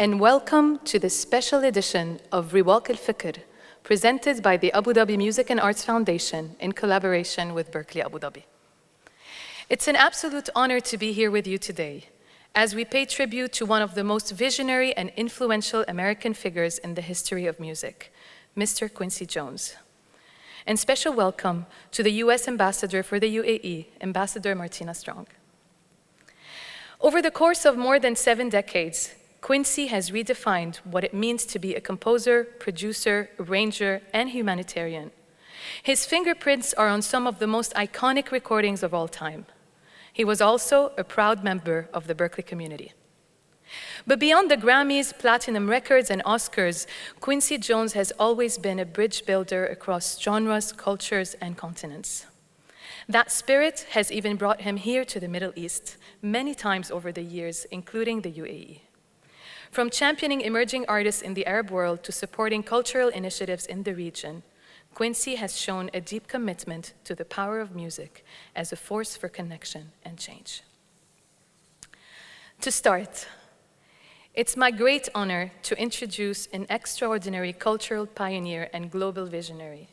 and welcome to this special edition of Riwaq Al Fikr, presented by the Abu Dhabi Music and Arts Foundation in collaboration with Berklee Abu Dhabi. It's an absolute honor to be here with you today, as we pay tribute to one of the most visionary and influential American figures in the history of music, Mr. Quincy Jones. And special welcome to the US Ambassador for the UAE, Ambassador Martina Strong. Over the course of more than 7 decades, Quincy has redefined what it means to be a composer, producer, arranger, and humanitarian. His fingerprints are on some of the most iconic recordings of all time. He was also a proud member of the Berklee community. But beyond the Grammys, platinum records, and Oscars, Quincy Jones has always been a bridge builder across genres, cultures, and continents. That spirit has even brought him here to the Middle East many times over the years, including the UAE. From championing emerging artists in the Arab world to supporting cultural initiatives in the region, Quincy has shown a deep commitment to the power of music as a force for connection and change. To start, it's my great honor to introduce an extraordinary cultural pioneer and global visionary,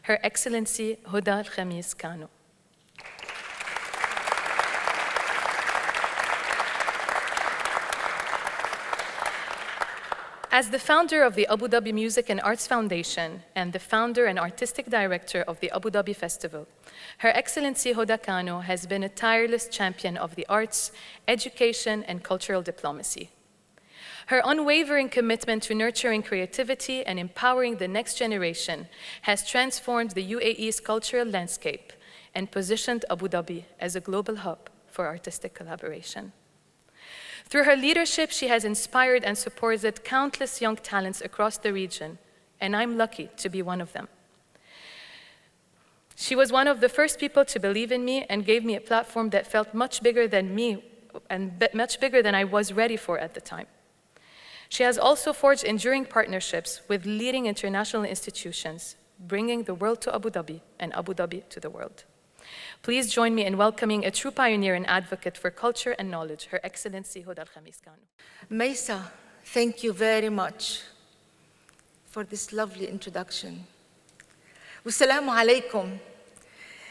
Her Excellency Huda Al-Khamis Kano. As the founder of the Abu Dhabi Music and Arts Foundation and the founder and artistic director of the Abu Dhabi Festival, Her Excellency Huda Kano has been a tireless champion of the arts, education, and cultural diplomacy. Her unwavering commitment to nurturing creativity and empowering the next generation has transformed the UAE's cultural landscape and positioned Abu Dhabi as a global hub for artistic collaboration. Through her leadership, she has inspired and supported countless young talents across the region, and I'm lucky to be one of them. She was one of the first people to believe in me and gave me a platform that felt much bigger than me and much bigger than I was ready for at the time. She has also forged enduring partnerships with leading international institutions, bringing the world to Abu Dhabi and Abu Dhabi to the world. Please join me in welcoming a true pioneer and advocate for culture and knowledge, Her Excellency Huda Al-Khamis Kano. Mayssa, thank you very much for this lovely introduction. Wassalamu alaikum,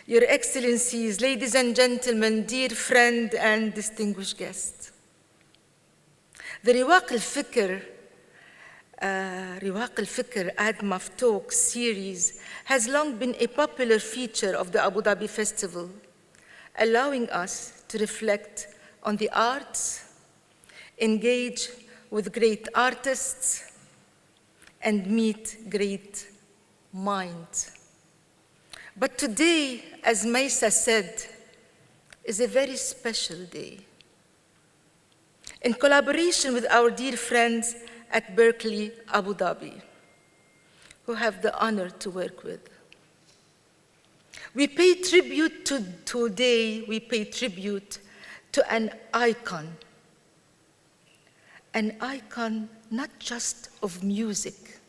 Your Excellencies, ladies and gentlemen, dear friend and distinguished guests. The Riwaq Al Fikr ADMAF Talks series has long been a popular feature of the Abu Dhabi Festival, allowing us to reflect on the arts, engage with great artists, and meet great minds. But today, as Mayssa said, is a very special day. In collaboration with our dear friends at Berklee Abu Dhabi, who have the honor to work with. We pay tribute to an icon not just of music,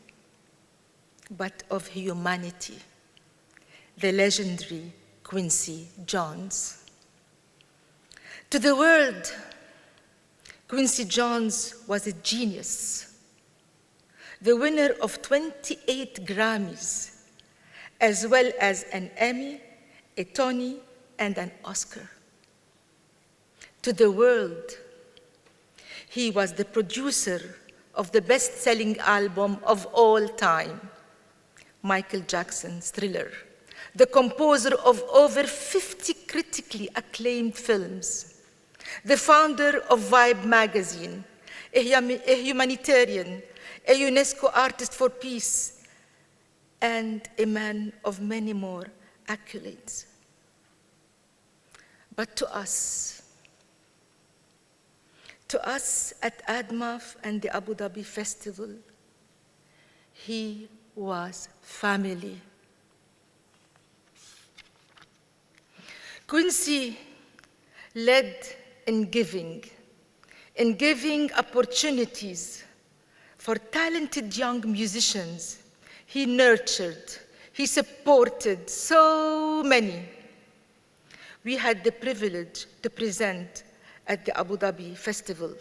but of humanity, the legendary Quincy Jones. To the world, Quincy Jones was a genius, the winner of 28 Grammys, as well as an Emmy, a Tony, and an Oscar. To the world, he was the producer of the best-selling album of all time, Michael Jackson's Thriller, the composer of over 50 critically acclaimed films, the founder of Vibe magazine, a humanitarian, a UNESCO artist for peace, and a man of many more accolades. But to us at ADMAF and the Abu Dhabi Festival, he was family. Quincy led in giving opportunities for talented young musicians. He nurtured, he supported so many. We had the privilege to present at the Abu Dhabi Festival.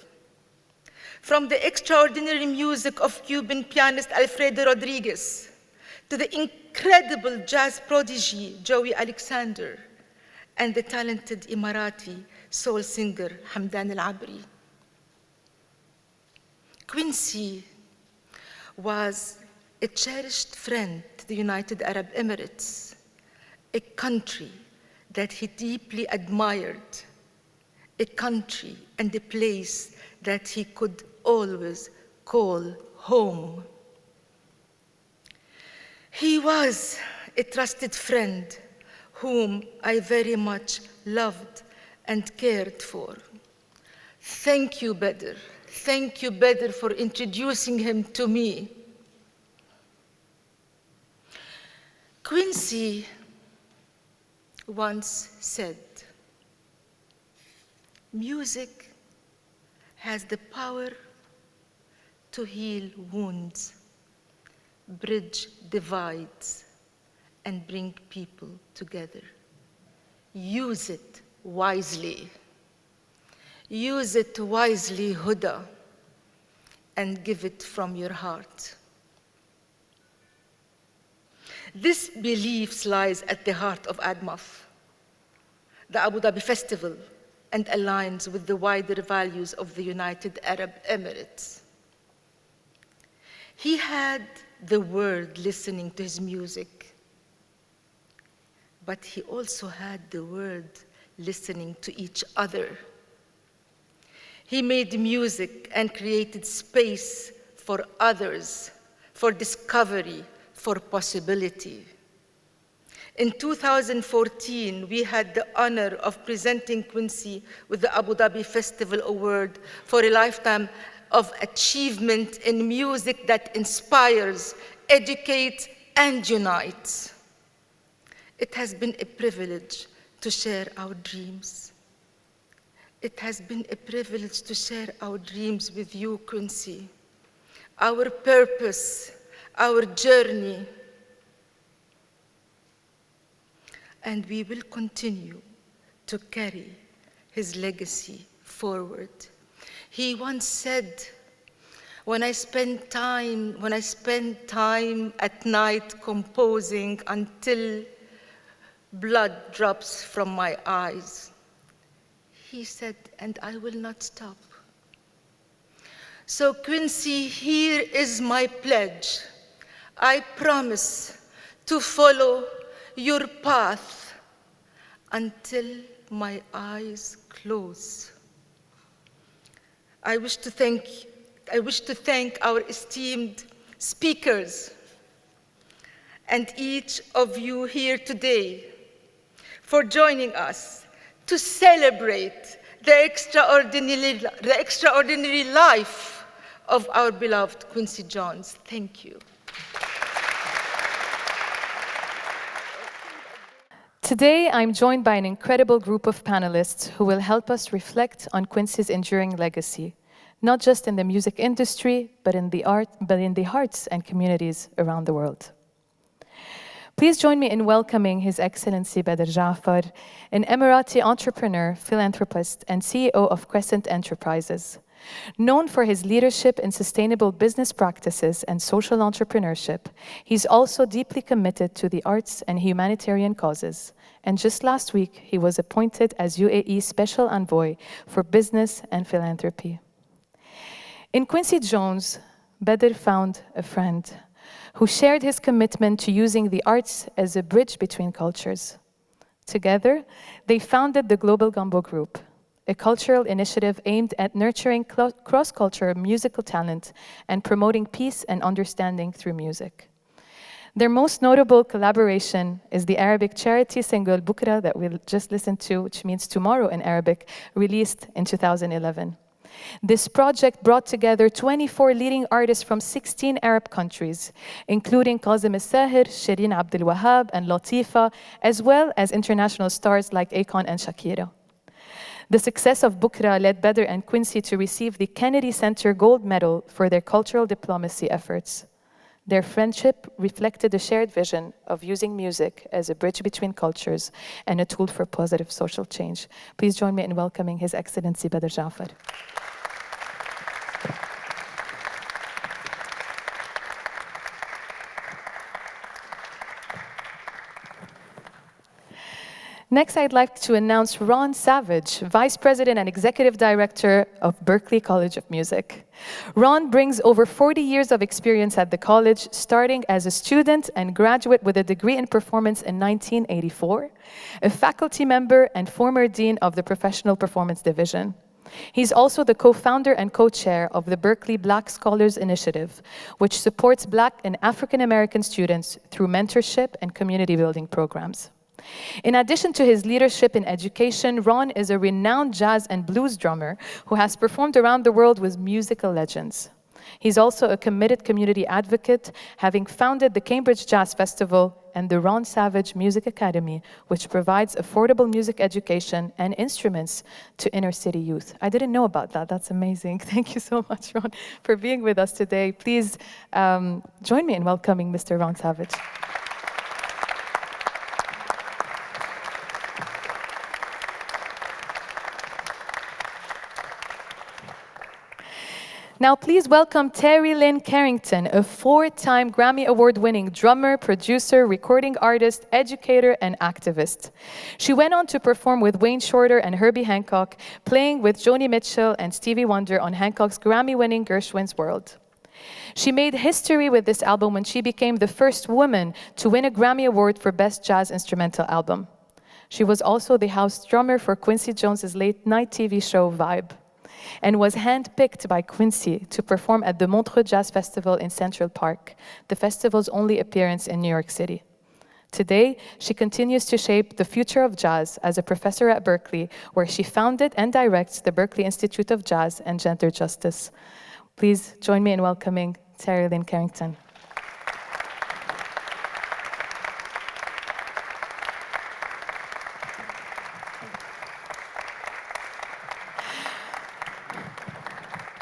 From the extraordinary music of Cuban pianist Alfredo Rodriguez to the incredible jazz prodigy Joey Alexander and the talented Emirati soul singer Hamdan Al-Abri. Quincy was a cherished friend to the United Arab Emirates, a country that he deeply admired, a country and a place that he could always call home. He was a trusted friend whom I very much loved and cared for. Thank you, Badr. Thank you, Badr, for introducing him to me. Quincy once said, music has the power to heal wounds, bridge divides, and bring people together. Use it wisely. Use it wisely, Huda, and give it from your heart. This belief lies at the heart of ADMAF, the Abu Dhabi Festival, and aligns with the wider values of the United Arab Emirates. He had the world listening to his music, but he also had the world listening to each other. He made music and created space for others, for discovery, for possibility. In 2014, we had the honor of presenting Quincy with the Abu Dhabi Festival Award for a lifetime of achievement in music that inspires, educates, and unites. It has been a privilege to share our dreams. It has been a privilege to share our dreams with you, Quincy. Our purpose, our journey. And we will continue to carry his legacy forward. He once said, when I spend time at night composing until blood drops from my eyes, he said, and I will not stop. So Quincy, here is my pledge. I promise to follow your path until my eyes close. I wish to thank our esteemed speakers and each of you here today for joining us to celebrate the extraordinary life of our beloved Quincy Jones. Thank you. Today, I'm joined by an incredible group of panelists who will help us reflect on Quincy's enduring legacy, not just in the music industry, but in the hearts and communities around the world. Please join me in welcoming His Excellency Badr Jafar, an Emirati entrepreneur, philanthropist, and CEO of Crescent Enterprises. Known for his leadership in sustainable business practices and social entrepreneurship, he's also deeply committed to the arts and humanitarian causes. And just last week, he was appointed as UAE Special Envoy for Business and Philanthropy. In Quincy Jones, Badr found a friend who shared his commitment to using the arts as a bridge between cultures. Together, they founded the Global Gumbo Group, a cultural initiative aimed at nurturing cross-cultural musical talent and promoting peace and understanding through music. Their most notable collaboration is the Arabic charity single Bukra that we'll just listen to, which means tomorrow in Arabic, released in 2011. This project brought together 24 leading artists from 16 Arab countries, including Kazim Al-Sahir, Shireen Abdul Wahab, and Latifa, as well as international stars like Akon and Shakira. The success of Bukra led Badr and Quincy to receive the Kennedy Center Gold Medal for their cultural diplomacy efforts. Their friendship reflected a shared vision of using music as a bridge between cultures and a tool for positive social change. Please join me in welcoming His Excellency Badr Jafar. Next, I'd like to announce Ron Savage, Vice President and Executive Director of Berklee College of Music. Ron brings over 40 years of experience at the college, starting as a student and graduate with a degree in performance in 1984, a faculty member and former dean of the Professional Performance Division. He's also the co-founder and co-chair of the Berklee Black Scholars Initiative, which supports Black and African American students through mentorship and community building programs. In addition to his leadership in education, Ron is a renowned jazz and blues drummer who has performed around the world with musical legends. He's also a committed community advocate, having founded the Cambridge Jazz Festival and the Ron Savage Music Academy, which provides affordable music education and instruments to inner city youth. I didn't know about that. That's amazing. Thank you so much, Ron, for being with us today. Please join me in welcoming Mr. Ron Savage. Now, please welcome Terri Lyne Carrington, a 4-time Grammy Award-winning drummer, producer, recording artist, educator, and activist. She went on to perform with Wayne Shorter and Herbie Hancock, playing with Joni Mitchell and Stevie Wonder on Hancock's Grammy-winning Gershwin's World. She made history with this album when she became the first woman to win a Grammy Award for Best Jazz Instrumental Album. She was also the house drummer for Quincy Jones' late-night TV show Vibe, and was handpicked by Quincy to perform at the Montreux Jazz Festival in Central Park, the festival's only appearance in New York City. Today, she continues to shape the future of jazz as a professor at Berklee, where she founded and directs the Berklee Institute of Jazz and Gender Justice. Please join me in welcoming Terri Lyne Carrington.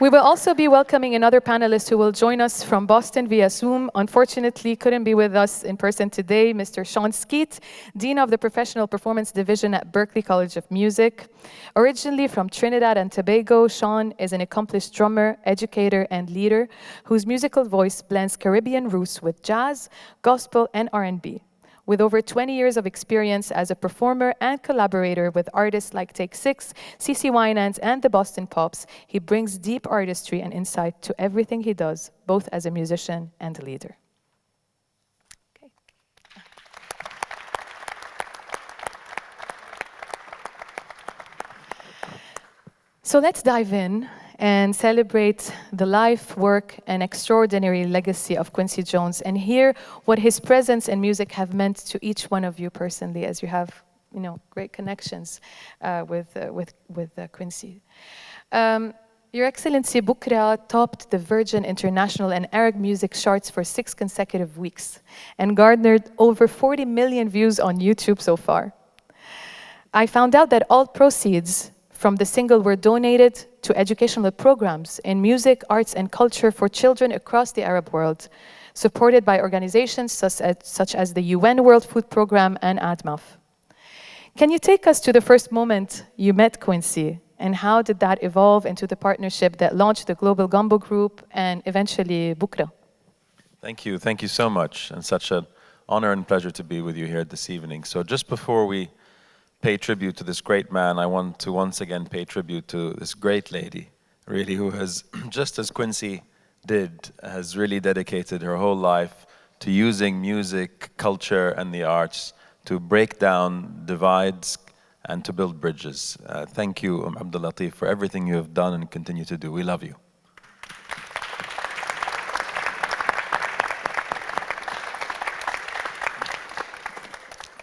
We will also be welcoming another panelist who will join us from Boston via Zoom. Unfortunately, couldn't be with us in person today, Mr. Sean Skeete, Dean of the Professional Performance Division at Berklee College of Music. Originally from Trinidad and Tobago, Sean is an accomplished drummer, educator, and leader whose musical voice blends Caribbean roots with jazz, gospel, and R&B. With over 20 years of experience as a performer and collaborator with artists like Take Six, CeCe Winans, and the Boston Pops, he brings deep artistry and insight to everything he does, both as a musician and a leader. Okay. So let's dive in and celebrate the life, work, and extraordinary legacy of Quincy Jones, and hear what his presence and music have meant to each one of you personally, as you have, great connections with Quincy. Your Excellency, Bukra topped the Virgin International and Arab music charts for 6 consecutive weeks and garnered over 40 million views on YouTube so far. I found out that all proceeds from the single were donated to educational programs in music, arts, and culture for children across the Arab world, supported by organizations such as the UN World Food Programme and ADMAF. Can you take us to the first moment you met Quincy, and how did that evolve into the partnership that launched the Global Gumbo Group and eventually Bukra? Thank you so much, and such an honor and pleasure to be with you here this evening. So just before we pay tribute to this great man, I want to once again pay tribute to this great lady, really, who has, just as Quincy did, has really dedicated her whole life to using music, culture, and the arts to break down divides and to build bridges. Thank you, Abdul Latif, for everything you have done and continue to do. We love you.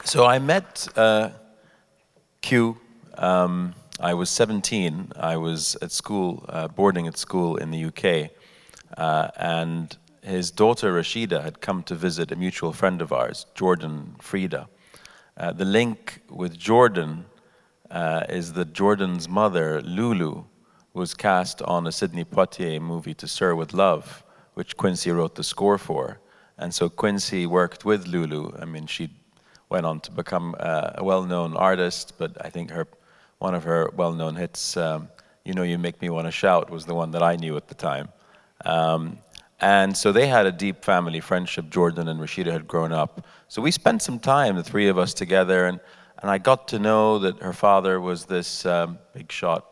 So I met Q. I was 17. I was at school, boarding at school in the UK, and his daughter Rashida had come to visit a mutual friend of ours, Jordan Frida. The link with Jordan is that Jordan's mother, Lulu, was cast on a Sidney Poitier movie, To Sir With Love, which Quincy wrote the score for. And so Quincy worked with Lulu. I mean, she went on to become a well-known artist, but I think one of her well-known hits, You Know You Make Me Want to Shout, was the one that I knew at the time. And so they had a deep family friendship. Jordan and Rashida had grown up. So we spent some time, the three of us together, and And I got to know that her father was this big shot,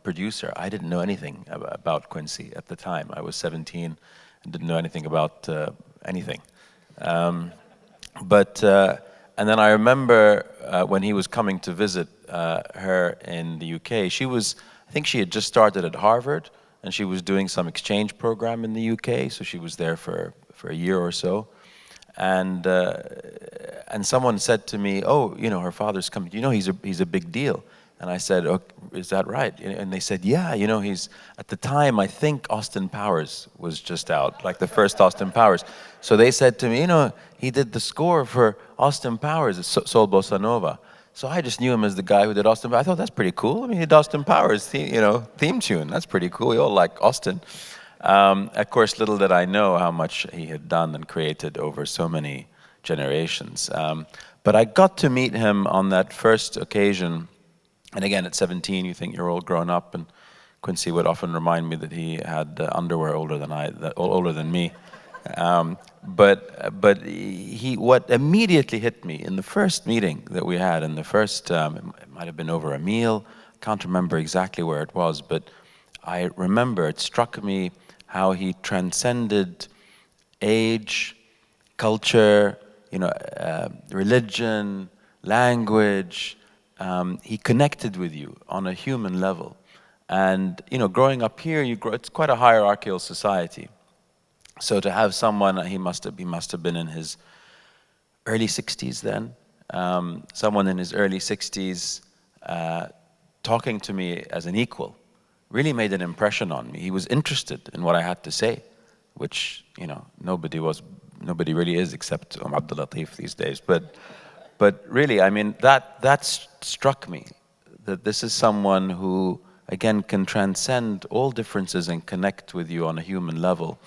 producer. I didn't know anything about Quincy at the time. I was 17 and didn't know anything about anything. And then I remember when he was coming to visit her in the UK, I think she had just started at Harvard, and she was doing some exchange program in the UK, so she was there for a year or so. And someone said to me, "Oh, her father's coming. He's a big deal." And I said, "Oh, is that right?" And they said, "Yeah, he's at the time. I think Austin Powers was just out, like the first Austin Powers." So they said to me, "He did the score for Austin Powers, Soul Bossa Nova." So I just knew him as the guy who did Austin Powers. I thought, that's pretty cool. I mean, he did Austin Powers, theme tune. That's pretty cool. We all like Austin. Of course, little did I know how much he had done and created over so many generations. But I got to meet him on that first occasion. And again, at 17, you think you're all grown up. And Quincy would often remind me that he had underwear older than me. But what immediately hit me in the first meeting that we had, in the first, it might have been over a meal. Can't remember exactly where it was, but I remember it struck me how he transcended age, culture, religion, language. He connected with you on a human level. And, growing up here, it's quite a hierarchical society. So to have someone, he must have been in his early 60s then, someone in his early 60s talking to me as an equal, really made an impression on me. He was interested in what I had to say, which, nobody really is except Abdul Latif these days. But really, I mean, that struck me, that this is someone who, again, can transcend all differences and connect with you on a human level.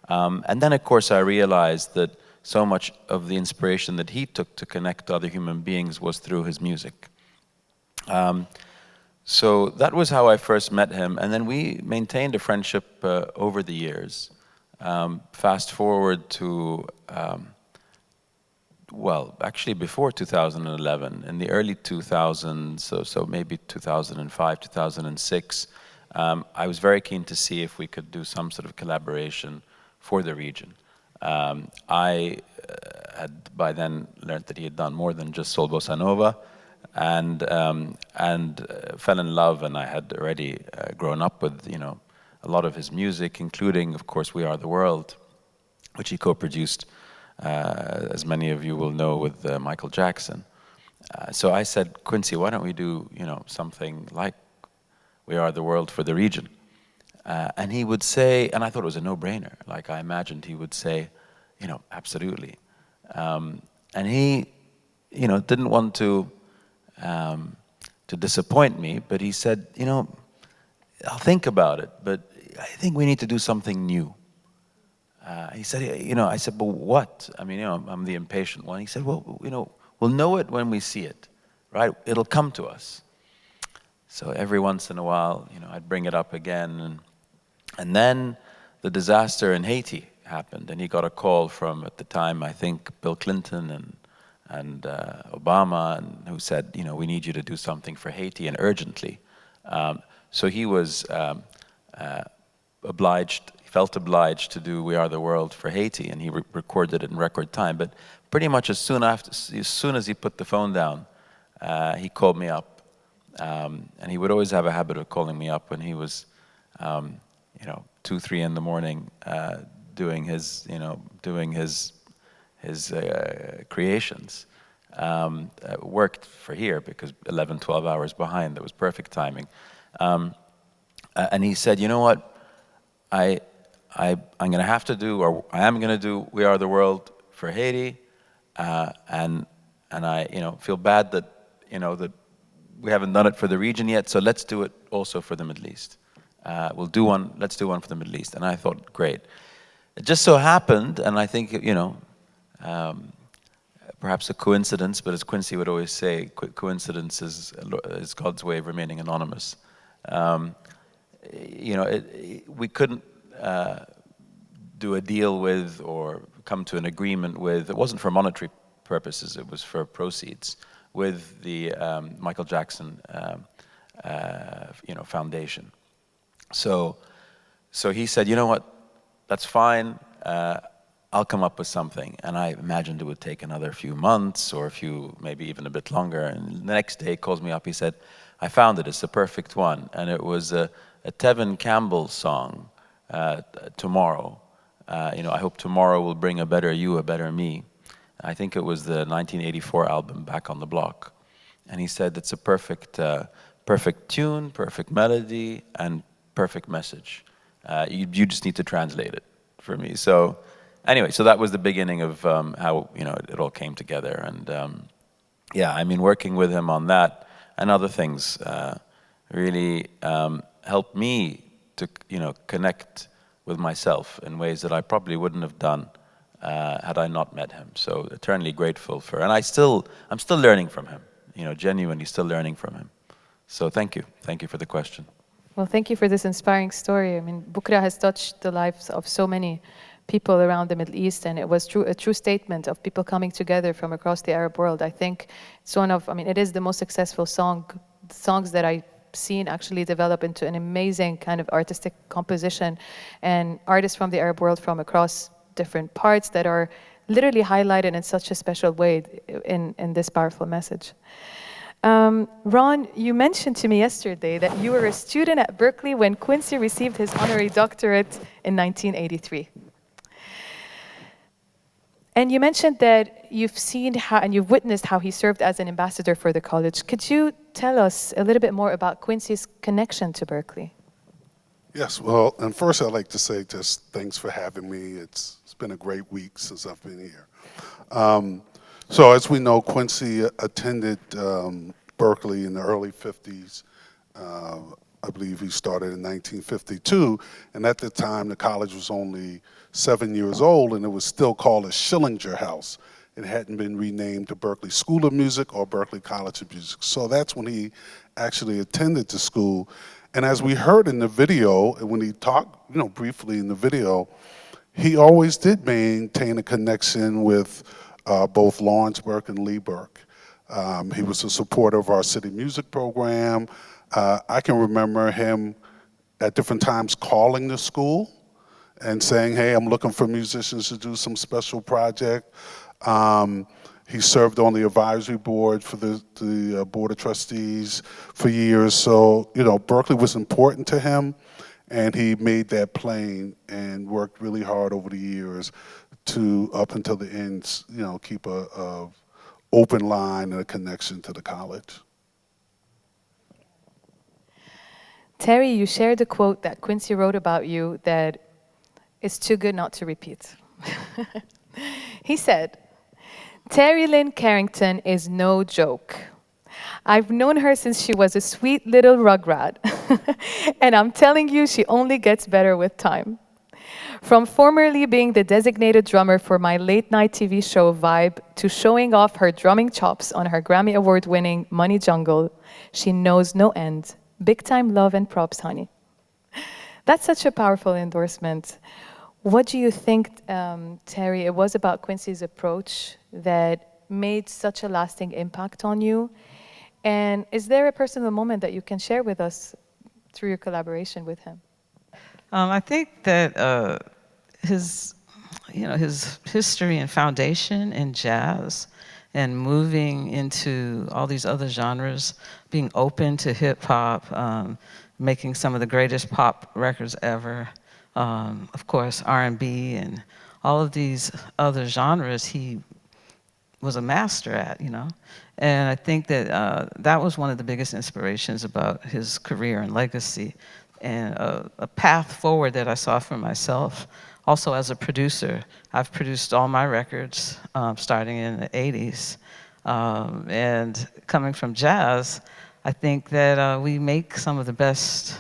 And then, of course, I realized that so much of the inspiration that he took to connect to other human beings was through his music. So that was how I first met him, and then we maintained a friendship over the years. Fast forward to, actually before 2011, in the early 2000s, so maybe 2005, 2006, I was very keen to see if we could do some sort of collaboration for the region. I had by then learned that he had done more than just Soul Bossa Nova, and fell in love, and I had already grown up with a lot of his music, including, of course, We Are the World, which he co-produced, as many of you will know, with Michael Jackson. So I said, "Quincy, why don't we do something like We Are the World for the region?" And he would say, and I thought it was a no-brainer, like I imagined he would say, absolutely. And he, didn't want to disappoint me, but he said, "I'll think about it, but I think we need to do something new." He said, I said, "But what?" I mean, I'm the impatient one. He said, "Well, we'll know it when we see it, right? It'll come to us." So every once in a while, I'd bring it up again, and then the disaster in Haiti happened, and he got a call from, at the time, I think, Bill Clinton and Obama, and who said, "We need you to do something for Haiti, and urgently." So he was felt obliged to do We Are the World for Haiti, and he recorded it in record time. But pretty much as soon as he put the phone down, he called me up, and he would always have a habit of calling me up when he was, 2, 3 in the morning, doing his creations. Worked for here because 11, 12 hours behind. That was perfect timing. And he said, "You know what? I'm going to have to do, or I am going to do We Are the World for Haiti, and I feel bad that that we haven't done it for the region yet. So let's do it also for the Middle East. Let's do one for the Middle East." And I thought, great. It just so happened, and I think perhaps a coincidence, but as Quincy would always say, coincidence is God's way of remaining anonymous. We couldn't do a deal with or come to an agreement with. It wasn't for monetary purposes, it was for proceeds, with the Michael Jackson foundation. So he said, you know what, that's fine, I'll come up with something. And I imagined it would take another few months or maybe even a bit longer. And the next day he calls me up, he said, I found it, it's the perfect one. And it was a Tevin Campbell song, Tomorrow. I hope tomorrow will bring a better you, a better me. I think it was the 1984 album, Back on the Block. And he said, it's a perfect tune, perfect melody, and perfect message. You just need to translate it for me. So anyway, so that was the beginning of how it all came together. And yeah, I mean, working with him on that and other things really helped me to connect with myself in ways that I probably wouldn't have done had I not met him. So eternally grateful for, and I'm still learning from him. Genuinely still learning from him. So thank you for the question. Well, thank you for this inspiring story. I mean, Bukra has touched the lives of so many people around the Middle East, and it was a true statement of people coming together from across the Arab world. I think it's it is the most successful songs that I've seen actually develop into an amazing kind of artistic composition, and artists from the Arab world from across different parts that are literally highlighted in such a special way in this powerful message. Ron, you mentioned to me yesterday that you were a student at Berklee when Quincy received his honorary doctorate in 1983. And you mentioned that you've seen and you've witnessed how he served as an ambassador for the college. Could you tell us a little bit more about Quincy's connection to Berklee? Yes, well, and first I'd like to say just thanks for having me. It's been a great week since I've been here. So as we know, Quincy attended Berklee in the early 50s. I believe he started in 1952, and at the time the college was only 7 years old, and it was still called a Schillinger House. It hadn't been renamed to Berklee School of Music or Berklee College of Music. So that's when he actually attended the school. And as we heard in the video, and when he talked, briefly in the video, he always did maintain a connection with both Lawrence Burke and Lee Burke. He was a supporter of our city music program. I can remember him at different times calling the school and saying, hey, I'm looking for musicians to do some special project. He served on the advisory board for the Board of Trustees for years. So, Berklee was important to him, and he made that plain and worked really hard over the years to, up until the end, keep a open line and a connection to the college. Terri, you shared a quote that Quincy wrote about you that is too good not to repeat. He said, Terri Lyne Carrington is no joke. I've known her since she was a sweet little rugrat, and I'm telling you, she only gets better with time. From formerly being the designated drummer for my late-night TV show Vibe to showing off her drumming chops on her Grammy Award-winning Money Jungle, she knows no end. Big-time love and props, honey. That's such a powerful endorsement. What do you think, Terri, it was about Quincy's approach that made such a lasting impact on you? And is there a personal moment that you can share with us through your collaboration with him? I think that his history and foundation in jazz and moving into all these other genres, being open to hip hop, making some of the greatest pop records ever, of course R&B and all of these other genres he was a master at, And I think that that was one of the biggest inspirations about his career and legacy, and a path forward that I saw for myself. Also as a producer, I've produced all my records starting in the 80s. And coming from jazz, I think that we make some of the best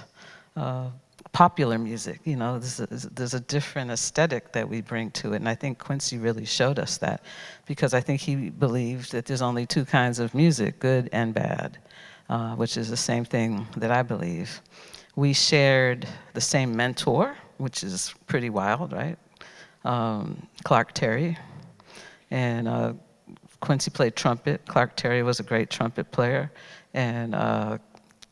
popular music. There's a different aesthetic that we bring to it, and I think Quincy really showed us that, because I think he believed that there's only two kinds of music, good and bad, which is the same thing that I believe. We shared the same mentor, which is pretty wild, right? Clark Terry. And of Quincy played trumpet. Clark Terry was a great trumpet player, and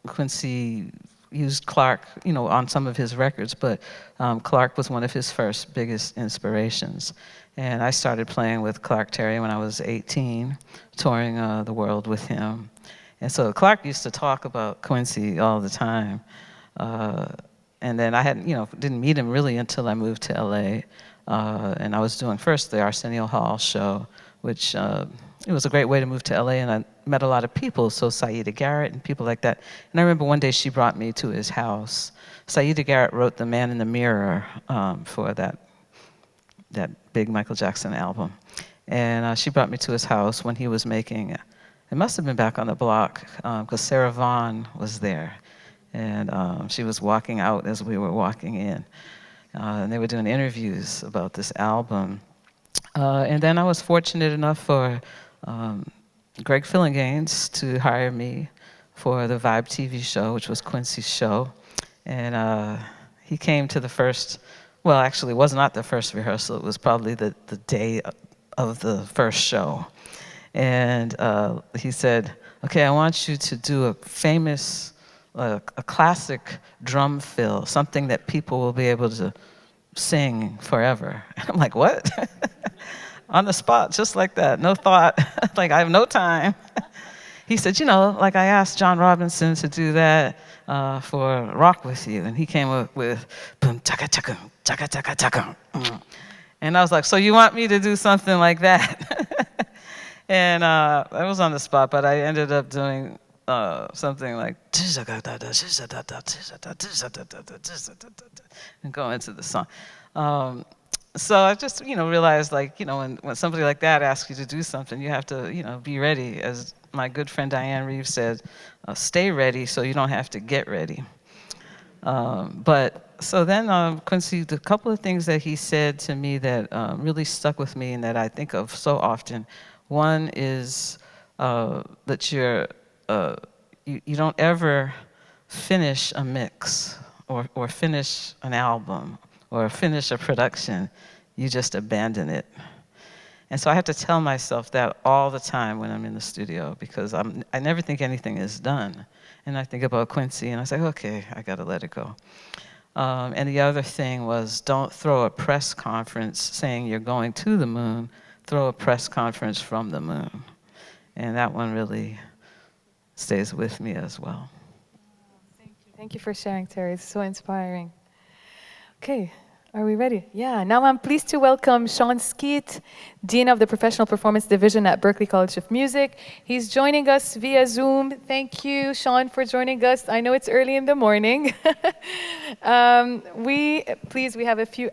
Quincy used Clark, on some of his records, but Clark was one of his first biggest inspirations. And I started playing with Clark Terry when I was 18, touring the world with him. And so Clark used to talk about Quincy all the time. And then I didn't meet him really until I moved to LA. And I was doing first the Arsenio Hall show, which it was a great way to move to LA, and I met a lot of people, so Saida Garrett and people like that. And I remember one day she brought me to his house. Saida Garrett wrote The Man in the Mirror for that big Michael Jackson album. And she brought me to his house when he was making, it must have been Back on the Block, because Sarah Vaughan was there. And she was walking out as we were walking in. And they were doing interviews about this album. And then I was fortunate enough for Greg Fillinganes to hire me for the Vibe TV show, which was Quincy's show. And he came to the first, well, actually, it was not the first rehearsal. It was probably the day of the first show. And he said, okay, I want you to do a famous, a classic drum fill, something that people will be able to sing forever. And I'm like, what? On the spot, just like that, no thought, like I have no time. He said, like I asked John Robinson to do that for Rock With You, and he came up with boom, chaka, chaka, chaka, chaka, chaka. And I was like, so you want me to do something like that? And I was on the spot, but I ended up doing something like and go into the song. So I just, realized, like, when somebody like that asks you to do something, you have to, be ready. As my good friend Diane Reeves said, stay ready so you don't have to get ready. But so then Quincy, the couple of things that he said to me that really stuck with me and that I think of so often. One is that you don't ever finish a mix or finish an album or finish a production, you just abandon it. And so I have to tell myself that all the time when I'm in the studio, because I never think anything is done. And I think about Quincy and I say, okay, I gotta let it go. And the other thing was, don't throw a press conference saying you're going to the moon, throw a press conference from the moon. And that one really stays with me as well. Thank you. Thank you for sharing, Terri. It's so inspiring. Okay, are we ready? Yeah, now I'm pleased to welcome Sean Skeete, Dean of the Professional Performance Division at Berklee College of Music. He's joining us via Zoom. Thank you, Sean, for joining us. I know it's early in the morning. We have a few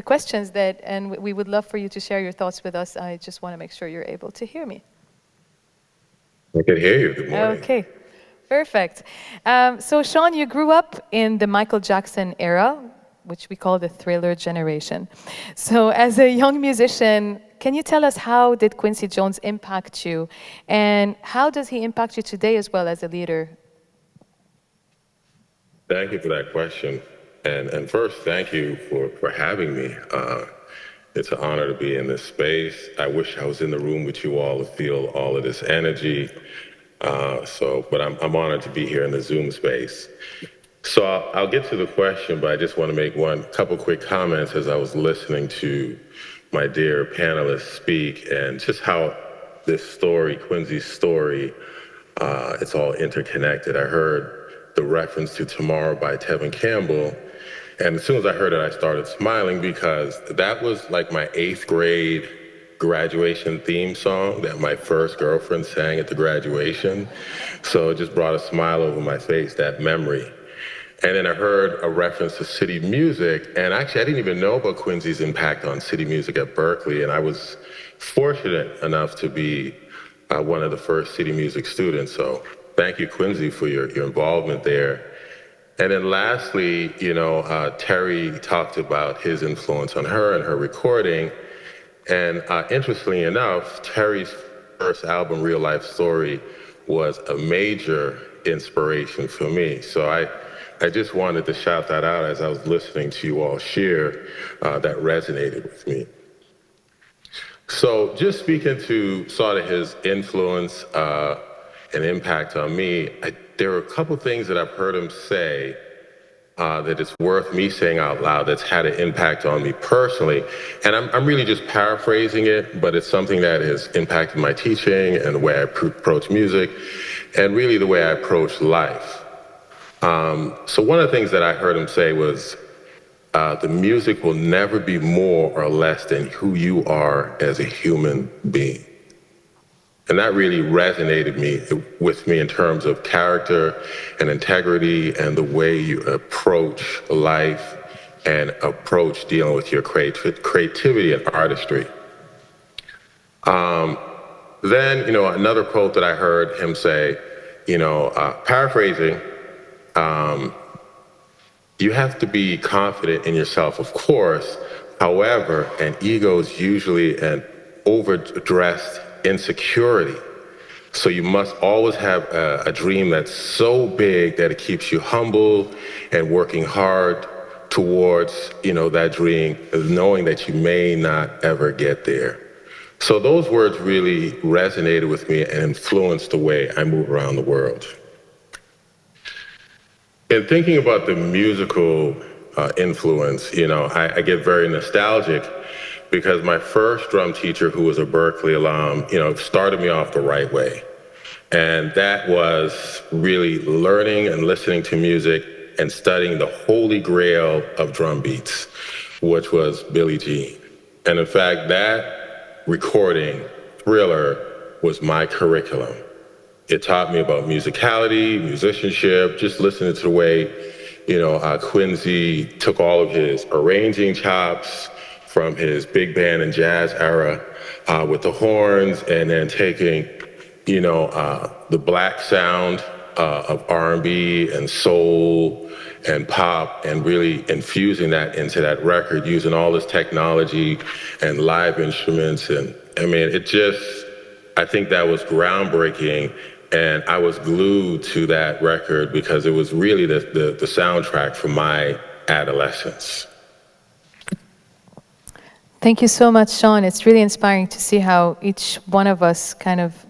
questions and we would love for you to share your thoughts with us. I just want to make sure you're able to hear me. I can hear you. Good morning. Okay, perfect. So Sean, you grew up in the Michael Jackson era, which we call the Thriller generation. So as a young musician, can you tell us how did Quincy Jones impact you? And how does he impact you today as well as a leader? Thank you for that question. And first, thank you for having me. It's an honor to be in this space. I wish I was in the room with you all to feel all of this energy. But I'm honored to be here in the Zoom space. So I'll get to the question, but I just want to make couple quick comments as I was listening to my dear panelists speak, and just how this story, Quincy's story, it's all interconnected. I heard the reference to Tomorrow by Tevin Campbell, and as soon as I heard it, I started smiling because that was like my 8th grade graduation theme song that my first girlfriend sang at the graduation. So it just brought a smile over my face, that memory. And then I heard a reference to city music, and actually I didn't even know about Quincy's impact on city music at Berklee, and I was fortunate enough to be one of the first city music students. So thank you, Quincy, for your involvement there. And then lastly, Terri talked about his influence on her and her recording. And interestingly enough, Terry's first album, Real Life Story, was a major inspiration for me. So I just wanted to shout that out as I was listening to you all share, that resonated with me. So just speaking to sort of his influence and impact on me, there are a couple things that I've heard him say that it's worth me saying out loud that's had an impact on me personally. And I'm really just paraphrasing it, but it's something that has impacted my teaching and the way I approach music and really the way I approach life. So one of the things that I heard him say was, the music will never be more or less than who you are as a human being. And that really resonated with me in terms of character and integrity and the way you approach life and approach dealing with your creativity and artistry. Then, another quote that I heard him say, paraphrasing, you have to be confident in yourself, of course. However, an ego is usually an overdressed insecurity. So you must always have a dream that's so big that it keeps you humble and working hard towards, that dream, knowing that you may not ever get there. So those words really resonated with me and influenced the way I move around the world. In thinking about the musical influence, I get very nostalgic because my first drum teacher, who was a Berklee alum, started me off the right way. And that was really learning and listening to music and studying the holy grail of drum beats, which was Billie Jean. And in fact, that recording, Thriller, was my curriculum. It taught me about musicality, musicianship, just listening to the way, Quincy took all of his arranging chops from his big band and jazz era with the horns, and then taking, the black sound of R&B and soul and pop and really infusing that into that record, using all this technology and live instruments. And I mean, I think that was groundbreaking. And I was glued to that record because it was really the soundtrack for my adolescence. Thank you so much, Sean. It's really inspiring to see how each one of us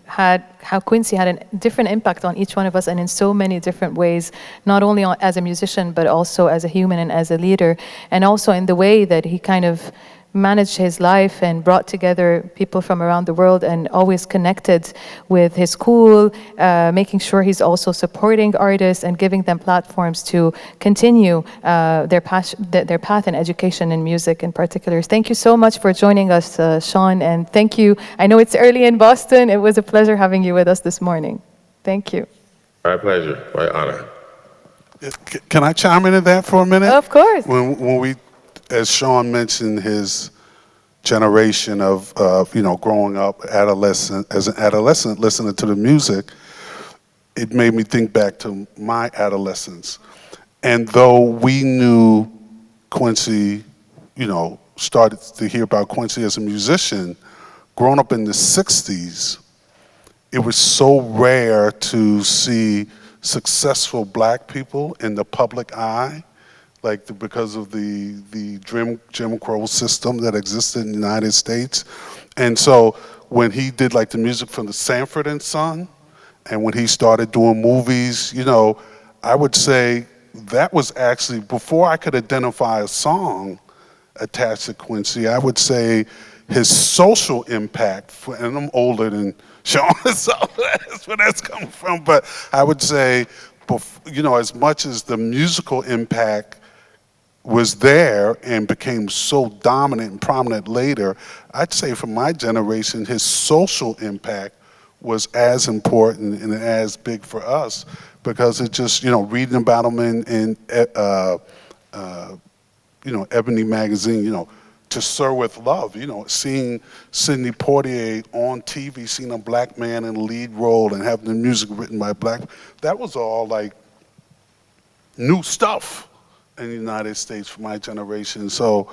how Quincy had a different impact on each one of us and in so many different ways, not only as a musician, but also as a human and as a leader, and also in the way that he kind of managed his life and brought together people from around the world and always connected with his school, making sure he's also supporting artists and giving them platforms to continue their path in education and music in particular. Thank you so much for joining us, Sean, and thank you. I know it's early in Boston. It was a pleasure having you with us this morning. Thank you. My pleasure, my honor. Can I chime into that for a minute? Of course. When we, as Sean mentioned, his generation of growing up as an adolescent, listening to the music, it made me think back to my adolescence. And though we knew Quincy, started to hear about Quincy as a musician, growing up in the 60s, it was so rare to see successful black people in the public eye, because of the Jim Crow system that existed in the United States. And so when he did the music from the Sanford and Son, and when he started doing movies, I would say that was actually, before I could identify a song attached to Quincy, I would say his social impact, and I'm older than Sean, so that's where that's coming from, but I would say, as much as the musical impact was there and became so dominant and prominent later, I'd say for my generation, his social impact was as important and as big for us, because it just, reading about him in Ebony magazine, To Sir With Love, seeing Sidney Poitier on TV, seeing a black man in a lead role and having the music written by black, that was all new stuff in the United States for my generation. So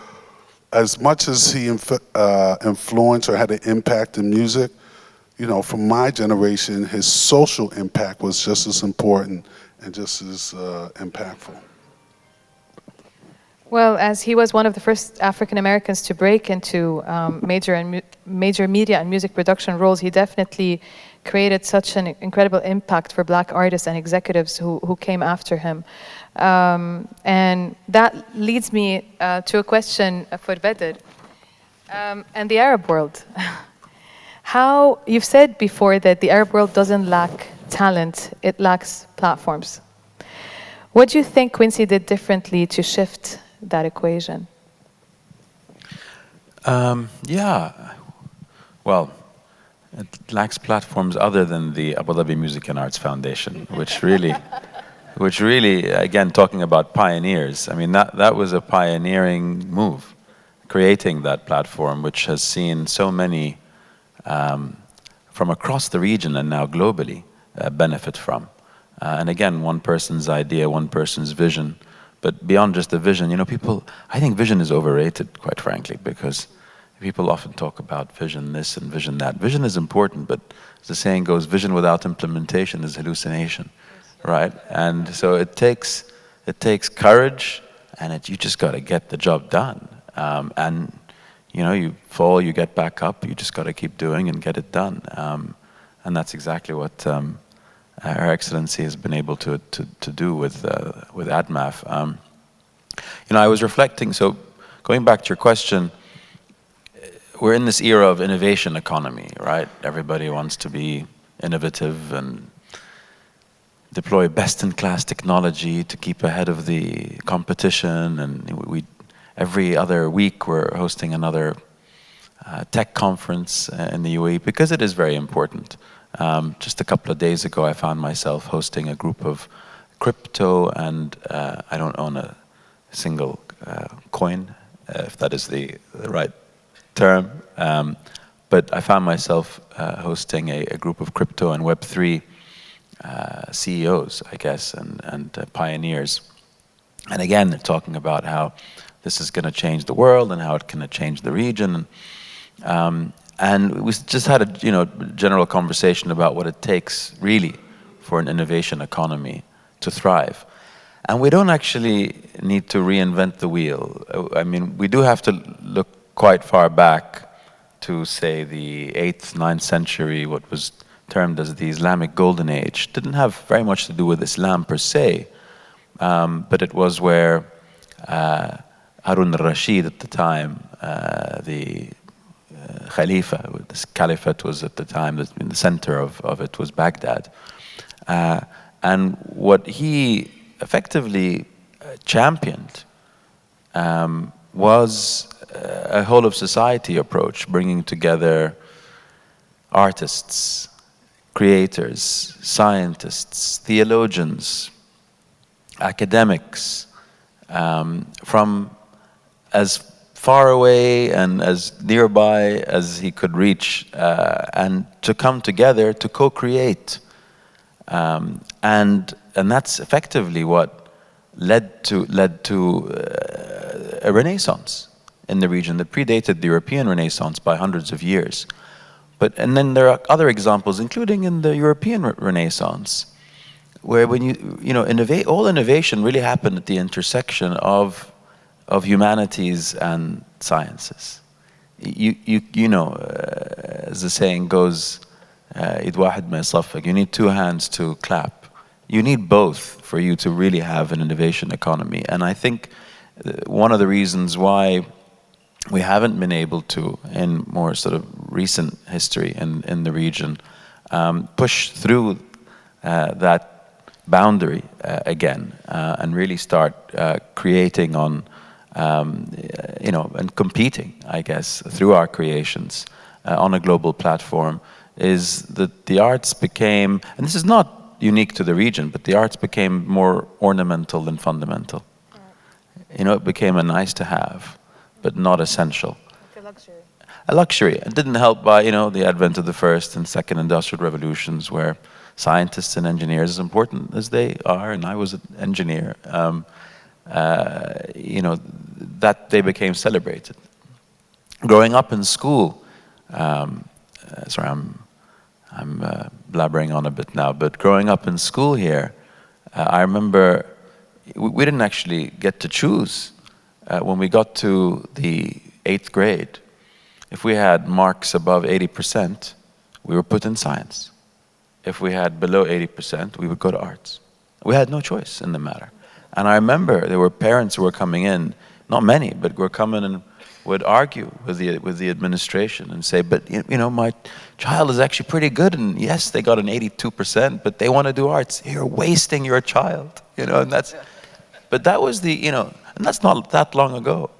as much as he influenced or had an impact in music, for my generation, his social impact was just as important and just as impactful. Well, as he was one of the first African Americans to break into major media and music production roles, he definitely created such an incredible impact for Black artists and executives who came after him. And that leads me to a question for Badr and the Arab world. How, you've said before that the Arab world doesn't lack talent, it lacks platforms. What do you think Quincy did differently to shift that equation? Yeah, well, it lacks platforms other than the Abu Dhabi Music and Arts Foundation, which really, again, talking about pioneers, I mean, that was a pioneering move, creating that platform, which has seen so many from across the region and now globally benefit from. And again, one person's idea, one person's vision. But beyond just the vision, you know, I think vision is overrated, quite frankly, because people often talk about vision this and vision that. Vision is important, but as the saying goes, vision without implementation is hallucination, right? And so it takes courage, and you just got to get the job done. And you know, you fall, you get back up, you just got to keep doing and get it done. And that's exactly what Her Excellency has been able to do with ADMAF. You know, I was reflecting, so going back to your question, we're in this era of innovation economy, right? Everybody wants to be innovative and deploy best-in-class technology to keep ahead of the competition. And every other week we're hosting another tech conference in the UAE because it is very important. Just a couple of days ago, I found myself hosting a group of crypto, and I don't own a single coin, if that is the right term. But I found myself hosting a group of crypto and Web3 CEOs, I guess, and pioneers. And again, they're talking about how this is going to change the world and how it can change the region. And we just had a general conversation about what it takes really for an innovation economy to thrive. And we don't actually need to reinvent the wheel. I mean, we do have to look quite far back to, say, the 8th, 9th century, what was termed as the Islamic Golden Age. Didn't have very much to do with Islam per se, but it was where Harun al-Rashid at the time, the Khalifa, this caliphate was at the time, in the center of it was Baghdad. And what he effectively championed was a whole of society approach, bringing together artists, creators, scientists, theologians, academics, from as far away and as nearby as he could reach, and to come together to co-create. And that's effectively what led to a renaissance in the region that predated the European Renaissance by hundreds of years. And then there are other examples, including in the European Renaissance, where when all innovation really happened at the intersection of humanities and sciences. You know, as the saying goes, "Id wahid ma yasaffaq." You need two hands to clap. You need both for you to really have an innovation economy. And I think one of the reasons why we haven't been able to, in more sort of recent history in the region, push through that boundary again and really start creating on, and competing, I guess, through our creations on a global platform, is that the arts became, and this is not unique to the region, but the arts became more ornamental than fundamental. It became a nice to have, but not essential. Like a luxury. A luxury. It didn't help by, the advent of the first and second industrial revolutions, where scientists and engineers, as important as they are, and I was an engineer, that they became celebrated. Growing up in school, sorry, I'm blabbering on a bit now, but growing up in school here, I remember we didn't actually get to choose when we got to the 8th grade, if we had marks above 80%, we were put in science. If we had below 80%, we would go to arts. We had no choice in the matter. And I remember there were parents who were coming in, not many, but were coming and would argue with the administration and say, but you know, my child is actually pretty good, and yes, they got an 82%, but they want to do arts. You're wasting your child, you know, and that's, but that was the, you know, and that's not that long ago.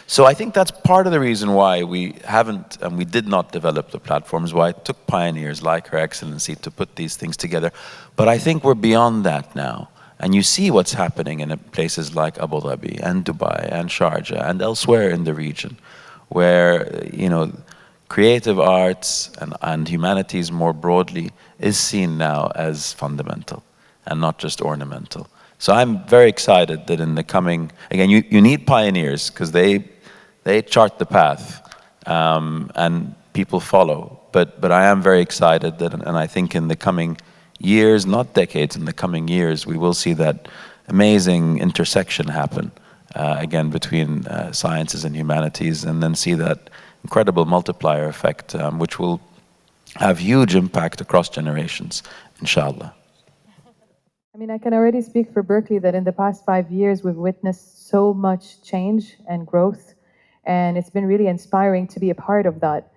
So I think that's part of the reason why we haven't, and we did not develop the platforms, why it took pioneers like Her Excellency to put these things together. But I think we're beyond that now. And you see what's happening in places like Abu Dhabi and Dubai and Sharjah and elsewhere in the region, where, you know, creative arts and humanities more broadly is seen now as fundamental and not just ornamental. So I'm very excited that in the coming, again, you need pioneers because they chart the path and people follow. But I am very excited that, and I think in the coming years, not decades, in the coming years, we will see that amazing intersection happen again between sciences and humanities, and then see that incredible multiplier effect, which will have huge impact across generations, inshallah. I mean, I can already speak for Berklee that in the past 5 years, we've witnessed so much change and growth, and it's been really inspiring to be a part of that.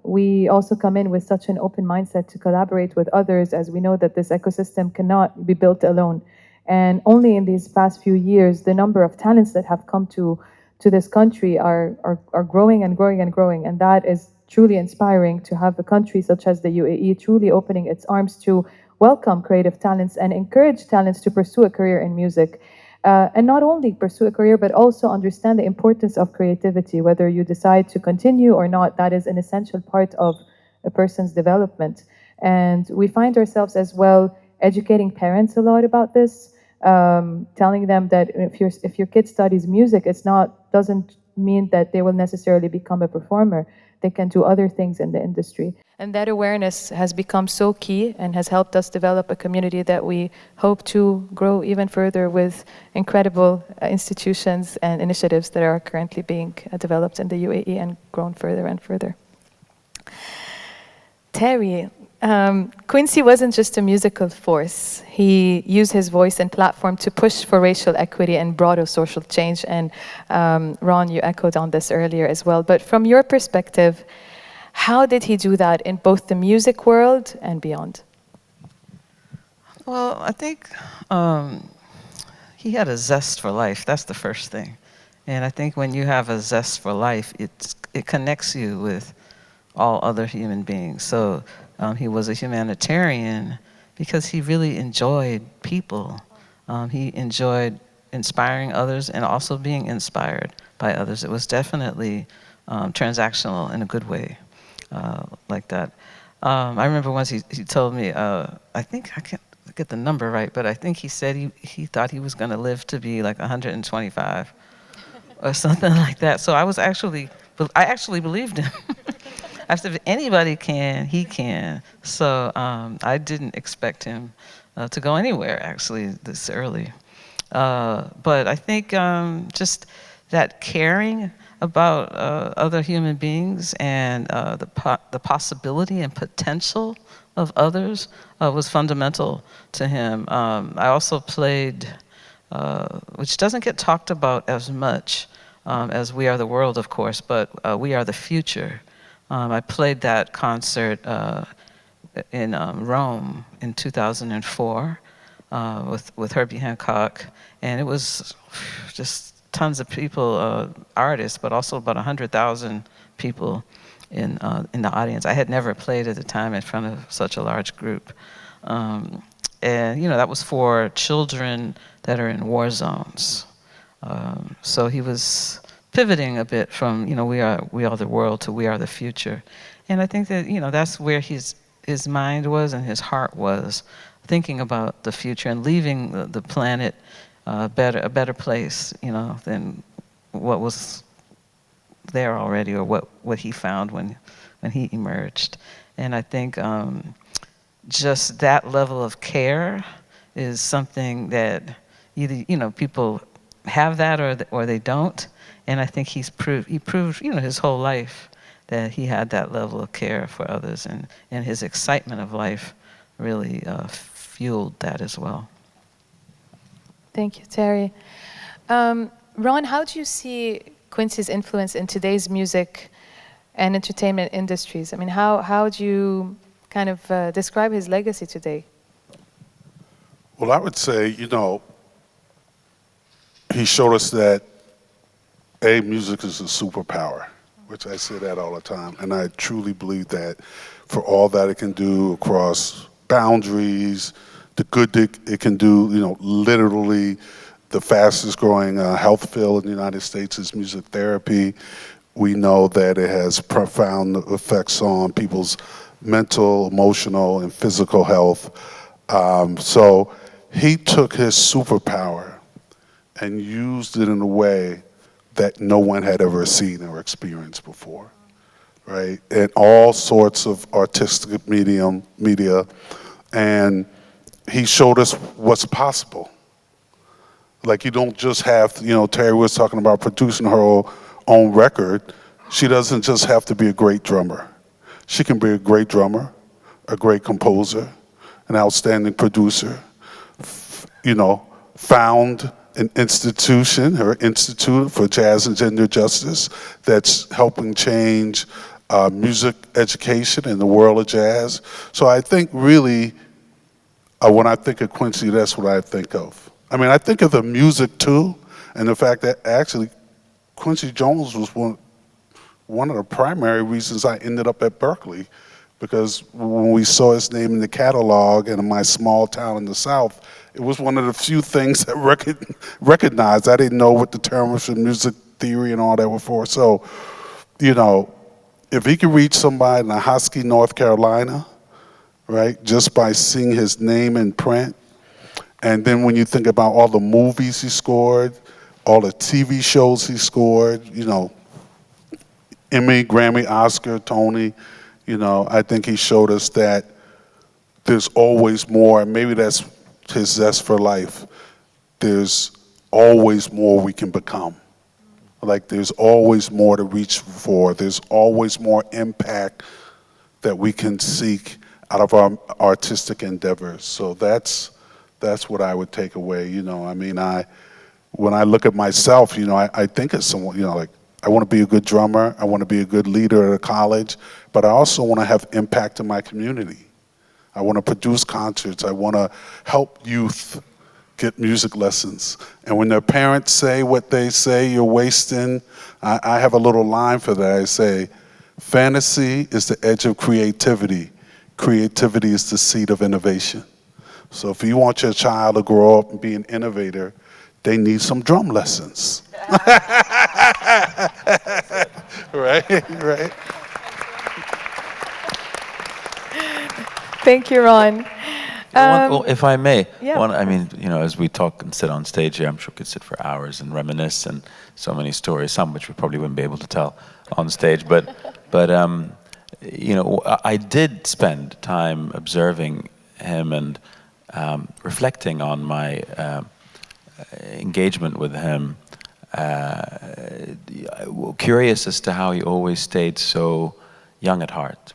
We also come in with such an open mindset to collaborate with others, as we know that this ecosystem cannot be built alone. And only in these past few years, the number of talents that have come to this country are growing and growing and growing. And that is truly inspiring to have a country such as the UAE truly opening its arms to welcome creative talents and encourage talents to pursue a career in music. And not only pursue a career, but also understand the importance of creativity. Whether you decide to continue or not, that is an essential part of a person's development. And we find ourselves as well educating parents a lot about this, telling them that if your kid studies music, doesn't mean that they will necessarily become a performer. They can do other things in the industry. And that awareness has become so key and has helped us develop a community that we hope to grow even further with incredible institutions and initiatives that are currently being developed in the UAE and grown further and further. Terri, Quincy wasn't just a musical force. He used his voice and platform to push for racial equity and broader social change. And Ron, you echoed on this earlier as well. But from your perspective, how did he do that in both the music world and beyond? Well, I think he had a zest for life. That's the first thing. And I think when you have a zest for life, it connects you with all other human beings. So he was a humanitarian because he really enjoyed people. He enjoyed inspiring others and also being inspired by others. It was definitely transactional in a good way, like that. I remember once he told me, I think, I can't get the number right, but I think he said he thought he was going to live to be like 125 or something like that. So I actually believed him. I said, if anybody can, he can. So I didn't expect him to go anywhere, actually, this early. But I think just that caring about other human beings and the possibility and potential of others was fundamental to him. I also played, which doesn't get talked about as much as We Are the World, of course, but We Are the Future. I played that concert in Rome in 2004 with Herbie Hancock, and it was just tons of people, artists, but also about 100,000 people in the audience. I had never played at the time in front of such a large group, and that was for children that are in war zones. So he was pivoting a bit from, we are the world to We Are the Future. And I think that, that's where his mind was and his heart was, thinking about the future and leaving the planet a better place, than what was there already, or what he found when he emerged. And I think just that level of care is something that either, people have that or they don't. And I think he proved, his whole life that he had that level of care for others, and his excitement of life really fueled that as well. Thank you, Terri. Ron, how do you see Quincy's influence in today's music and entertainment industries? I mean, how do you kind of describe his legacy today? Well, I would say, he showed us that, music is a superpower, which I say that all the time. And I truly believe that for all that it can do across boundaries, the good that it can do, literally the fastest growing health field in the United States is music therapy. We know that it has profound effects on people's mental, emotional, and physical health. So he took his superpower and used it in a way that no one had ever seen or experienced before, right? In all sorts of artistic media, and he showed us what's possible. Like, you don't just have, Terri was talking about producing her own record. She doesn't just have to be a great drummer. She can be a great drummer, a great composer, an outstanding producer, found an institution, her Institute for Jazz and Gender Justice, that's helping change music education in the world of jazz. So I think really, when I think of Quincy, that's what I think of. I mean, I think of the music too, and the fact that actually Quincy Jones was one of the primary reasons I ended up at Berklee, because when we saw his name in the catalog and in my small town in the South, it was one of the few things that recognized. I didn't know what the terms for music theory and all that were for. So, if he could reach somebody in Hosky, North Carolina, right, just by seeing his name in print, and then when you think about all the movies he scored, all the TV shows he scored, Emmy, Grammy, Oscar, Tony, I think he showed us that there's always more, and maybe that's his zest for life. There's always more we can become. Like, there's always more to reach for. There's always more impact that we can seek out of our artistic endeavors. So that's what I would take away. I mean, when I look at myself, I think of someone, like, I want to be a good drummer. I want to be a good leader at a college, but I also want to have impact in my community. I want to produce concerts. I want to help youth get music lessons. And when their parents say what they say, you're wasting, I have a little line for that. I say, fantasy is the edge of creativity. Creativity is the seed of innovation. So if you want your child to grow up and be an innovator, they need some drum lessons. Right. Thank you, Ron. Well, if I may, yeah. As we talk and sit on stage here, I'm sure we could sit for hours and reminisce, and so many stories, some which we probably wouldn't be able to tell on stage. But I did spend time observing him and reflecting on my engagement with him. Curious as to how he always stayed so young at heart.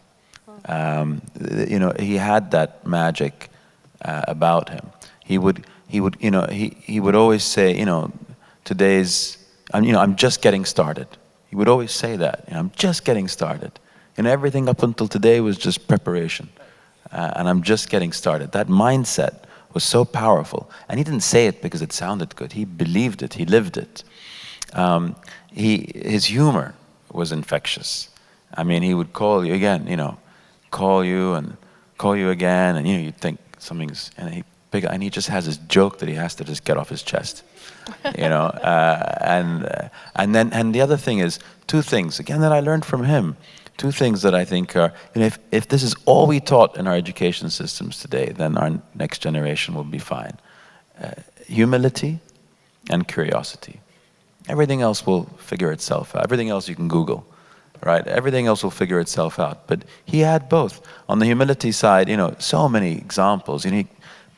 He had that magic about him. He would always say, I'm just getting started. He would always say that, I'm just getting started. Everything up until today was just preparation, and I'm just getting started. That mindset was so powerful, and he didn't say it because it sounded good. He believed it. He lived it. His humor was infectious. I mean, he would call you again, call you and call you again, and you'd think something's, and he just has this joke that he has to just get off his chest, and the other thing is, two things again that I learned from him. Two things that I think are, if this is all we taught in our education systems today, then our next generation will be fine. Humility and curiosity. Everything else will figure itself out. Everything else you can Google, right? Everything else will figure itself out. But he had both. On the humility side, so many examples.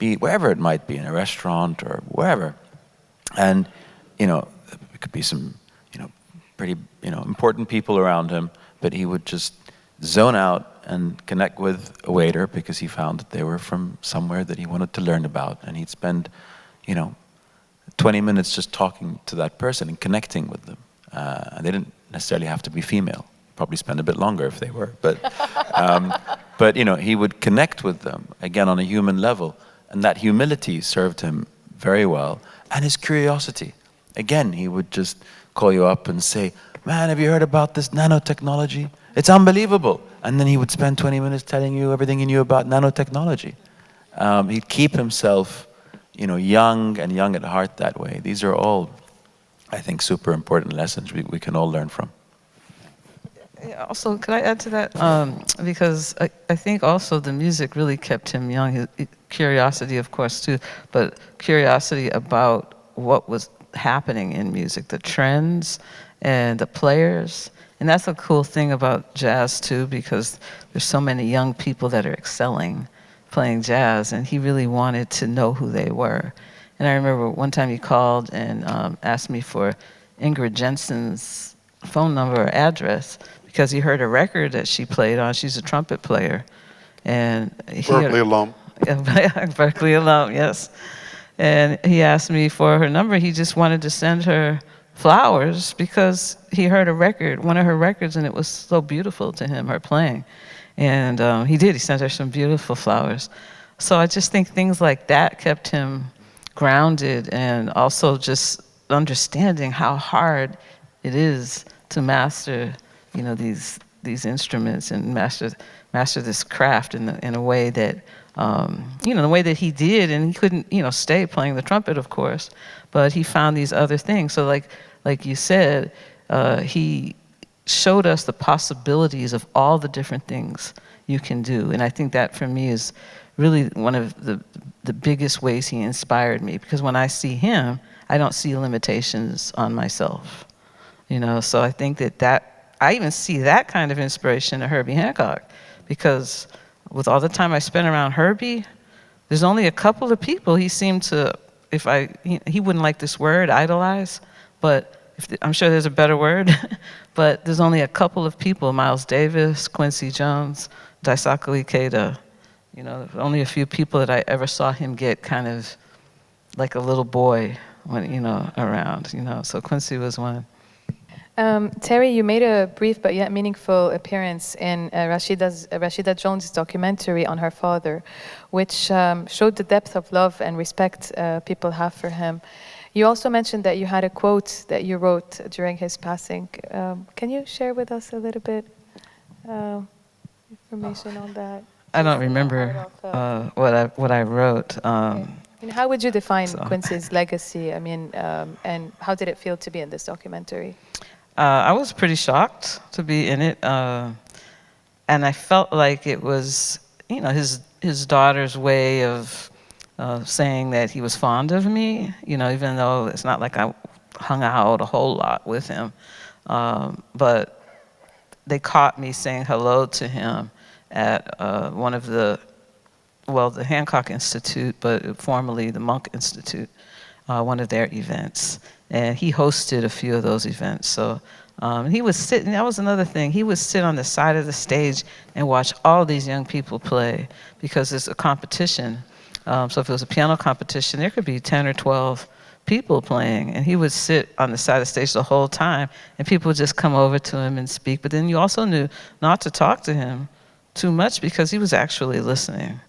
Be wherever it might be, in a restaurant or wherever. And it could be some, pretty, important people around him, but he would just zone out and connect with a waiter because he found that they were from somewhere that he wanted to learn about, and he'd spend, 20 minutes just talking to that person and connecting with them. And they didn't necessarily have to be female. Probably spend a bit longer if they were, but he would connect with them again on a human level, and that humility served him very well, and his curiosity. Again, he would just call you up and say, "Man, have you heard about this nanotechnology? It's unbelievable." And then he would spend 20 minutes telling you everything he knew about nanotechnology. He'd keep himself, young and young at heart that way. These are all, I think, super important lessons we can all learn from. Yeah, also, could I add to that? Because I think also the music really kept him young. His curiosity, of course, too, but curiosity about what was happening in music, the trends and the players. And that's a cool thing about jazz, too, because there's so many young people that are excelling playing jazz, and he really wanted to know who they were. And I remember one time he called and asked me for Ingrid Jensen's phone number or address, because he heard a record that she played on. She's a trumpet player. And Berklee alum. Berklee alum, yes. And he asked me for her number. He just wanted to send her flowers because he heard a record, one of her records, and it was so beautiful to him, her playing. And he did. He sent her some beautiful flowers. So I just think things like that kept him grounded, and also just understanding how hard it is to master, these instruments and master this craft in a way that, the way that he did. And he couldn't, stay playing the trumpet, of course, but he found these other things. So like you said, he showed us the possibilities of all the different things you can do. And I think that for me is really one of the biggest ways he inspired me, because when I see him, I don't see limitations on myself. So I think that I even see that kind of inspiration in Herbie Hancock, because with all the time I spent around Herbie, there's only a couple of people he seemed to, he wouldn't like this word, idolize, but I'm sure there's a better word, but there's only a couple of people, Miles Davis, Quincy Jones, Daisaku Ikeda, only a few people that I ever saw him get kind of like a little boy when, around, so Quincy was one. Terri, you made a brief but yet meaningful appearance in Rashida Jones' documentary on her father, which showed the depth of love and respect people have for him. You also mentioned that you had a quote that you wrote during his passing. Can you share with us a little bit information on that? I don't remember what I wrote. How would you define Quincy's legacy? And how did it feel to be in this documentary? I was pretty shocked to be in it, and I felt like it was, his daughter's way of saying that he was fond of me. Even though it's not like I hung out a whole lot with him, but they caught me saying hello to him at one of the Hancock Institute, but formerly the Monk Institute, one of their events. And he hosted a few of those events. So he was sitting, that was another thing, he would sit on the side of the stage and watch all these young people play, because it's a competition. So if it was a piano competition, there could be 10 or 12 people playing, and he would sit on the side of the stage the whole time, and people would just come over to him and speak. But then you also knew not to talk to him too much, because he was actually listening,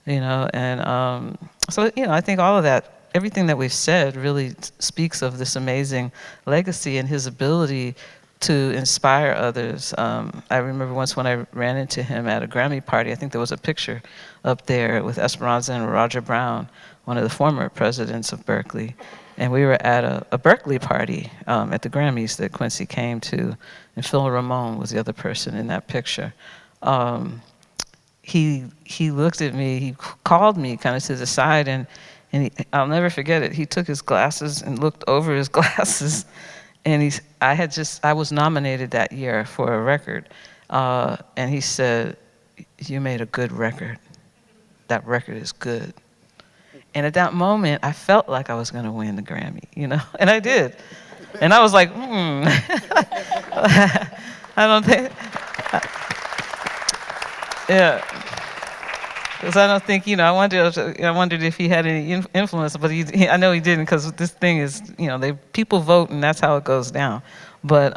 and so, I think all of that, everything that we've said really speaks of this amazing legacy and his ability to inspire others. I remember once when I ran into him at a Grammy party, I think there was a picture up there with Esperanza and Roger Brown, one of the former presidents of Berklee. And we were at a Berklee party at the Grammys that Quincy came to, and Phil Ramone was the other person in that picture. He looked at me, he called me kind of to the side, and I'll never forget it. He took his glasses and looked over his glasses, and I was nominated that year for a record, and he said, "You made a good record. That record is good." And at that moment, I felt like I was going to win the Grammy, you know, and I did. And I was like, I don't think, yeah. Because I don't think, you know, I wondered if he had any influence, but I know he didn't, because this thing is, you know, people vote and that's how it goes down. But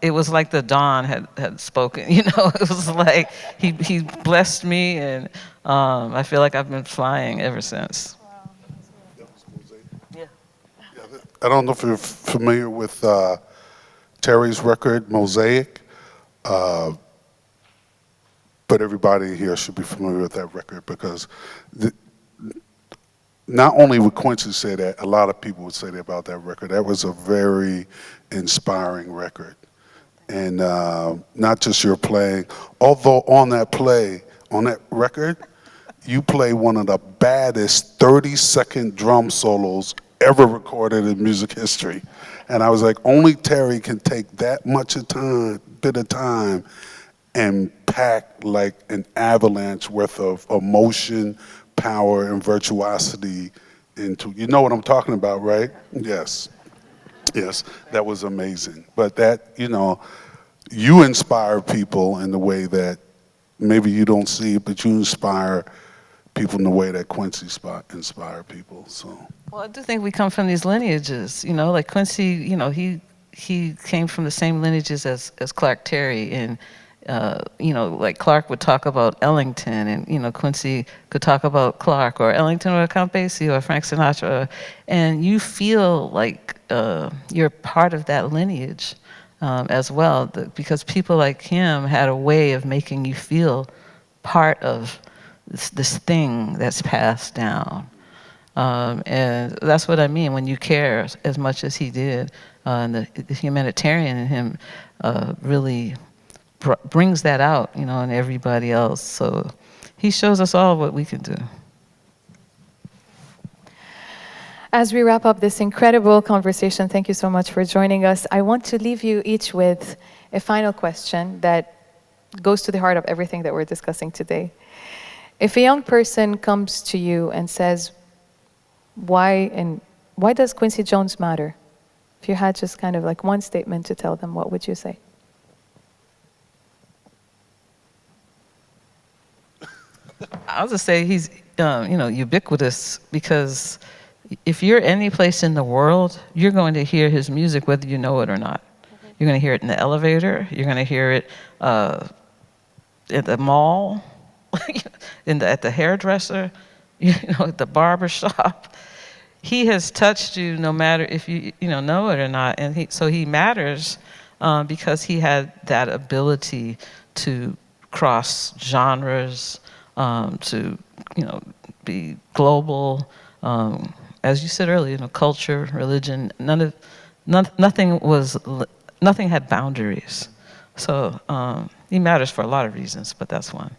it was like the dawn had spoken, you know. It was like he blessed me, and I feel like I've been flying ever since. Yeah. I don't know if you're familiar with Terri's record, Mosaic, but everybody here should be familiar with that record, because not only would Quincy say that, a lot of people would say that about that record. That was a very inspiring record. And not just your playing, although on that record, you play one of the baddest 30-second drum solos ever recorded in music history. And I was like, only Terri can take that much bit of time and pack like an avalanche worth of emotion, power, and virtuosity into, you know what I'm talking about, right? Yes. Yes, that was amazing. But that, you know, you inspire people in the way that maybe you don't see it, but you inspire people in the way that Quincy inspired people. So. Well, I do think we come from these lineages, you know, like Quincy, you know, he came from the same lineages as Clark Terry, and you know, like Clark would talk about Ellington, and, you know, Quincy could talk about Clark, or Ellington, or Count Basie, or Frank Sinatra, and you feel like you're part of that lineage as well, because people like him had a way of making you feel part of this thing that's passed down. And that's what I mean when you care as much as he did, and the humanitarian in him really brings that out, you know, in everybody else. So he shows us all what we can do. As we wrap up this incredible conversation, thank you so much for joining us. I want to leave you each with a final question that goes to the heart of everything that we're discussing today. If a young person comes to you and says, why does Quincy Jones matter? If you had just kind of like one statement to tell them, what would you say? I'll just say he's, you know, ubiquitous, because if you're any place in the world, you're going to hear his music whether you know it or not. You're going to hear it in the elevator. You're going to hear it at the mall, at the hairdresser, you know, at the barber shop. He has touched you no matter if you know it or not, and so he matters because he had that ability to cross genres, to, you know, be global. As you said earlier, you know, culture, religion, nothing had boundaries. So he matters for a lot of reasons, but that's one.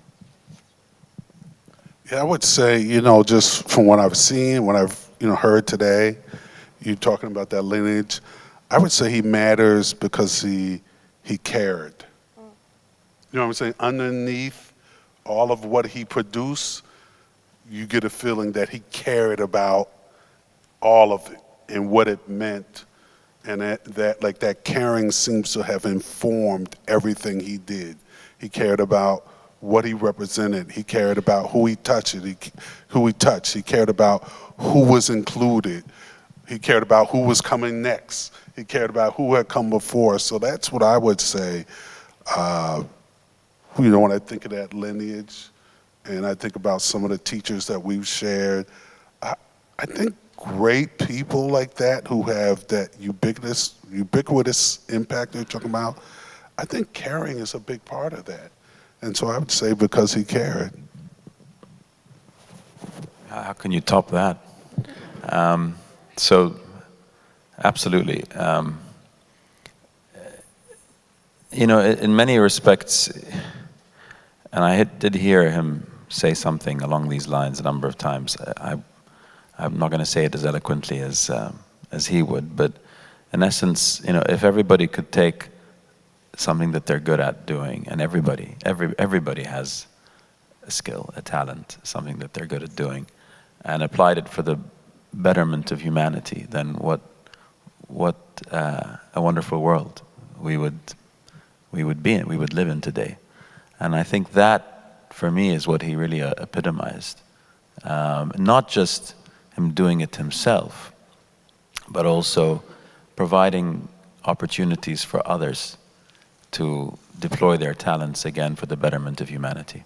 Yeah, I would say, you know, just from what I've seen, what I've, you know, heard today, you talking about that lineage, I would say he matters because he cared. You know what I'm saying? Underneath all of what he produced, you get a feeling that he cared about all of it and what it meant, and that caring seems to have informed everything he did. He cared about what he represented. He cared about who he touched. He cared about who was included. He cared about who was coming next. He cared about who had come before. So that's what I would say. You know, when I think of that lineage, and I think about some of the teachers that we've shared, I think great people like that who have that ubiquitous impact you're talking about, I think caring is a big part of that. And so I would say because he cared. How can you top that? So, absolutely. You know, in many respects, and I did hear him say something along these lines a number of times. I'm not going to say it as eloquently as he would, but in essence, you know, if everybody could take something that they're good at doing, and everybody has a skill, a talent, something that they're good at doing, and applied it for the betterment of humanity, then what a wonderful world we would live in today. And I think that, for me, is what he really epitomized. Not just him doing it himself, but also providing opportunities for others to deploy their talents again for the betterment of humanity.